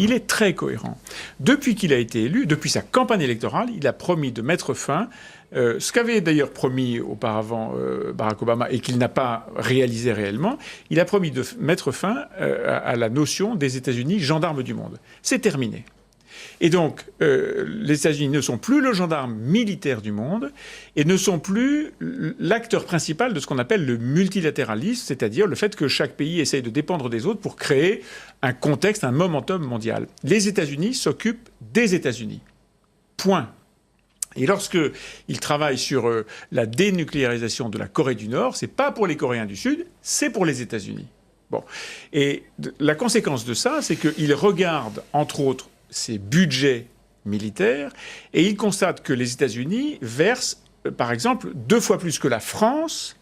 Il est très cohérent. Depuis qu'il a été élu, depuis sa campagne électorale, il a promis de mettre fin, ce qu'avait d'ailleurs promis auparavant Barack Obama et qu'il n'a pas réalisé réellement, il a promis de mettre fin à la notion des États-Unis gendarmes du monde. C'est terminé. Et donc, les États-Unis ne sont plus le gendarme militaire du monde et ne sont plus l'acteur principal de ce qu'on appelle le multilatéralisme, c'est-à-dire le fait que chaque pays essaye de dépendre des autres pour créer un contexte, un momentum mondial. Les États-Unis s'occupent des États-Unis. Point. Et lorsqu'ils travaillent sur la dénucléarisation de la Corée du Nord, c'est pas pour les Coréens du Sud, c'est pour les États-Unis. Bon. Et la conséquence de ça, c'est qu'ils regardent, entre autres, ses budgets militaires, et ils constatent que les États-Unis versent, par exemple, 2 fois plus que la France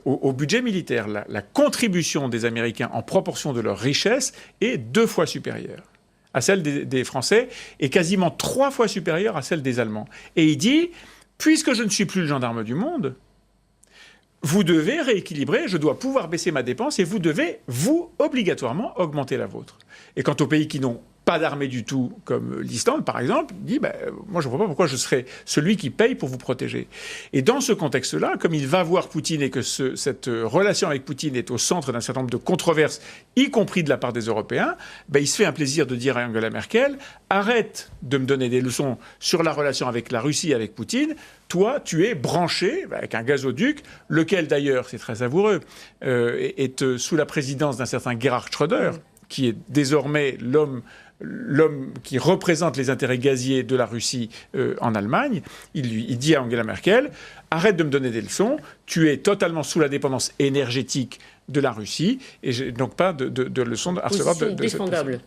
au budget militaire. La contribution des Américains en proportion de leur richesse est 2 fois supérieure à celle des Français et quasiment 3 fois supérieure à celle des Allemands. Et il dit, puisque je ne suis plus le gendarme du monde, vous devez rééquilibrer, je dois pouvoir baisser ma dépense et vous devez, vous, obligatoirement, augmenter la vôtre. Et quant aux pays qui n'ont pas d'armée du tout, comme l'Islande, par exemple, il dit moi, je ne vois pas pourquoi je serais celui qui paye pour vous protéger. Et dans ce contexte-là, comme il va voir Poutine et que cette relation avec Poutine est au centre d'un certain nombre de controverses, y compris de la part des Européens, il se fait un plaisir de dire à Angela Merkel, arrête de me donner des leçons sur la relation avec la Russie et avec Poutine. Toi, tu es branché avec un gazoduc, lequel d'ailleurs, c'est très savoureux, est sous la présidence d'un certain Gerhard Schröder, qui est désormais l'homme qui représente les intérêts gaziers de la Russie en Allemagne. Il dit à Angela Merkel, arrête de me donner des leçons, tu es totalement sous la dépendance énergétique de la Russie, et j'ai donc pas de leçons à recevoir de cette personne.